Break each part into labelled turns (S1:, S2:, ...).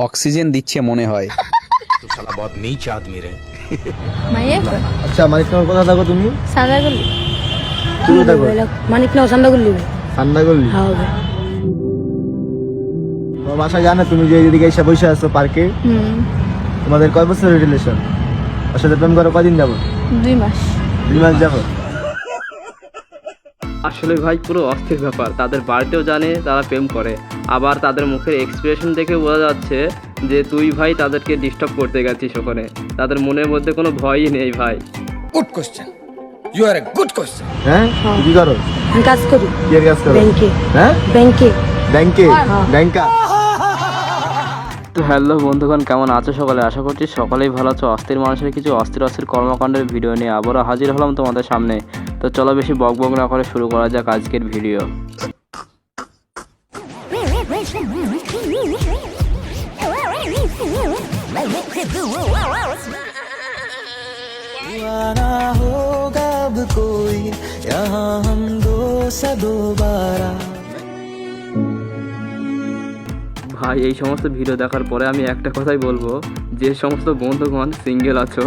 S1: Oxygen দিচ্ছে মনে হয়।
S2: तू साला बहुत नीच आदमी रे।
S3: আচ্ছা মানিকনগর কোথা থাকো তুমি?
S4: সান্দাগুলি
S3: তুমি থাকো
S4: মানিকনগর সান্দাগুলি
S3: ঠান্ডাগল্লি।
S4: হ্যাঁ
S3: তোমার বাসা জানো তুমি যে এদিকে এসে বসে আছো পার্কে? তোমাদের কয় বছরের রিলেশন? ওর সাথে প্রেম করো কয়দিন যাবো?
S4: 2 মাস
S3: 2 মাস যাবো।
S5: আসলে ভাই পুরো অস্থির ব্যাপার। তাদের বাড়িতেও জানে তারা প্রেম করে, আবার তাদের মুখের এক্সপ্রেশন দেখে বোঝা যাচ্ছে যে তুই ভাই তাদেরকে ডিস্টার্ব করতে গেছিস ওখানে। তাদের মনের মধ্যে কোনো ভয়ই নেই ভাই।
S2: Good question. You are a good question.
S3: হ্যাঁ কি করো?
S4: আমি কাজ করি
S3: কি এর কাজ করো?
S4: ব্যাংকে।
S3: হ্যাঁ
S4: ব্যাংকে
S3: ব্যাংকে ব্যাংকা।
S5: তো হ্যালো বন্ধুগণ, কেমন আছো সকলে? আশা করছি সকলেই ভালো আছো। অস্থির মানুষের কিছু অস্থির কর্মকাণ্ডের ভিডিও নিয়ে আবারও হাজির হলাম তোমাদের সামনে। তো চলো বেশি বকবক না করে শুরু করা যাক আজকের ভিডিও। ভাই এই সমস্ত ভিডিও দেখার পরে আমি একটা কথাই বলবো, যে সমস্ত বন্ধুগণ সিঙ্গেল আছো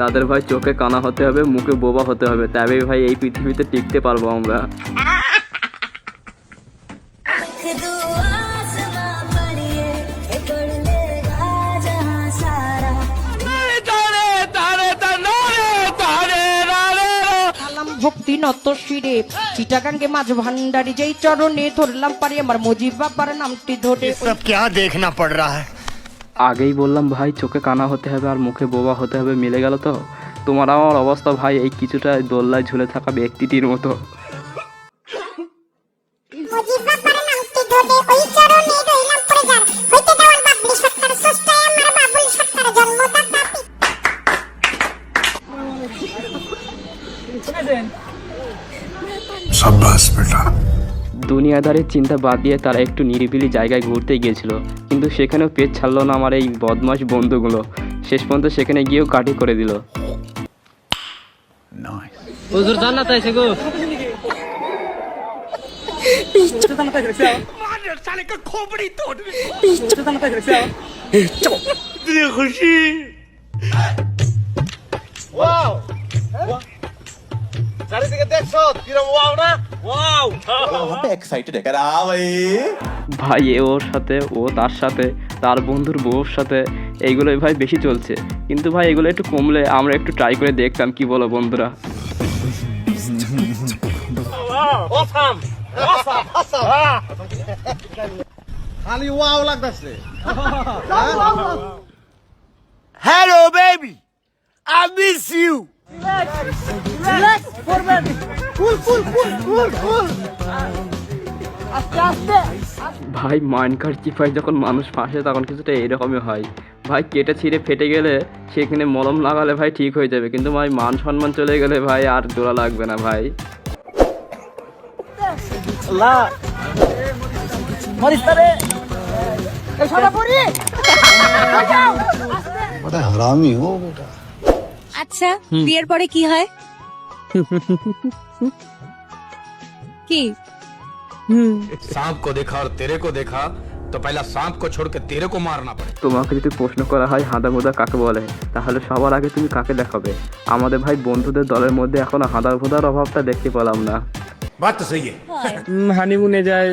S5: তাদের ভাই চোখে কানা হতে হবে, মুখে বোবা হতে হবে, তবেই ভাই এই পৃথিবীতে টিকতে পারবো আমরা।
S6: ভক্তি নত শিরে চিটাগাঙ্গে মাঝ ভান্ডারি যেই চরণে ধরলাম পারি আমার মুজিব বাবার নামটি ধরে।
S2: सब क्या देखना पड़ रहा है?
S5: আগেই বললাম ভাই চোখে কানা হতে হবে আর মুখে বোবা হতে হবে, মিলে গেল তো? তোমার আমার অবস্থা ভাই এই কিছুটা দোল্লায় ঝুলে থাকা ব্যক্তিটির মতো।
S2: शाबाश बेटा।
S5: দুনিয়াদারির চিন্তা বাদ দিয়ে তারা একটু নিরিবিলি জায়গায় ঘুরতে গিয়েছিল, কিন্তু সেখানেও পেট ছাড়লো না আমার এই বদমাশ বন্ধুগুলো। শেষ পর্যন্ত সেখানে গিয়েও কাটি করে দিল। হুজুর জান্নাত আইছে গো।
S3: চারিদিকে দেখছো কিরকম ওয়াও না? ওয়াও
S2: एक्साइटेड है क्या भाई?
S5: ভাই এ ওর সাথে, ও তার সাথে, তার বন্ধুর বউর সাথে, এইগুলোই ভাই বেশি চলছে। কিন্তু ভাই এগুলো একটু কমলে আমরা একটু ট্রাই করে দেখতাম, কি বলো বন্ধুরা?
S3: খালি ওয়াও লাগতাছে।
S2: Hello baby, I miss you.
S5: ভাই মাইনকার চিপাই যখন মানুষ ফাঁসে তখন কিছুটা এরকমই হয় ভাই। কেটে ছিঁড়ে ফেটে গেলে সেখানে মলম লাগালে ভাই ঠিক হয়ে যাবে, কিন্তু ভাই মান সম্মান চলে গেলে ভাই আর জোড়া লাগবে না ভাই।
S7: আচ্ছা বিয়ের পরে কি হয়? কি?
S2: सांप को देखा और तेरे को देखा तो पहला सांप को छोड़ के तेरे को मारना पड़े।
S5: তোমাকে যদি প্রশ্ন করা হয় হাঁদাভোদা কাকে বলে, তাহলে সবার আগে তুমি কাকে দেখাবে? আমাদের ভাই বন্ধুদের দলের মধ্যে এখনো হাঁদাভোদার অভাবটা দেখতে পেলাম না।
S2: बात तो सही है।
S8: হানিমুনে যায়,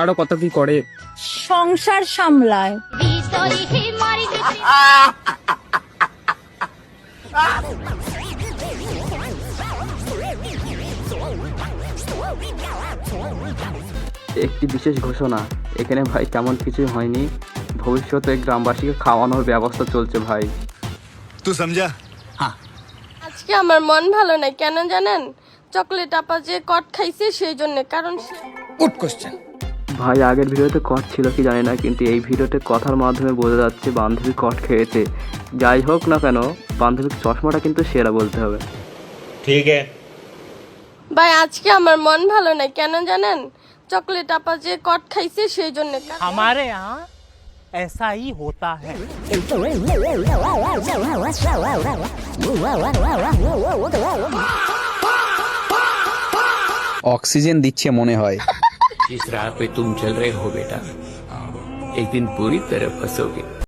S8: আরো কত কি করে,
S7: সংসার সামলায়।
S5: একটি বিশেষ ঘোষণা, এখানে ভাই তেমন কিছুই হয়নি। ভবিষ্যতে গ্রামবাসীকে খাওয়ানোর ব্যবস্থা চলছে ভাই।
S2: तू समझा? हाँ।
S9: আজকে আমার মন ভালো নাই, কেন জানেন? চকলেট আপা যে কট খাইছে সেই জন্য। কারণ
S2: गुड क्वेश्चन।
S5: ভাই আগের ভিডিওতে কট ছিল কি জানি না, কিন্তু এই ভিডিওতে কথার মাধ্যমে বোঝা যাচ্ছে বান্ধবী কট খেয়েছে। যাই হোক না কেন, বান্ধবীর চশমাটা কিন্তু সেরা বলতে হবে।
S2: ठीक है।
S9: ভাই আজকে আমার মন ভালো নাই, কেন জানেন? চকলেট আপা যে কট খাইছে সেই জন্য।
S8: हमारे यहाँ ऐसा ही होता है।
S1: অক্সিজেন দিচ্ছে মনে হয়।
S2: जिस राह पे तुम चल रहे हो बेटा,
S10: एक दिन पूरी तरह फंसोगे।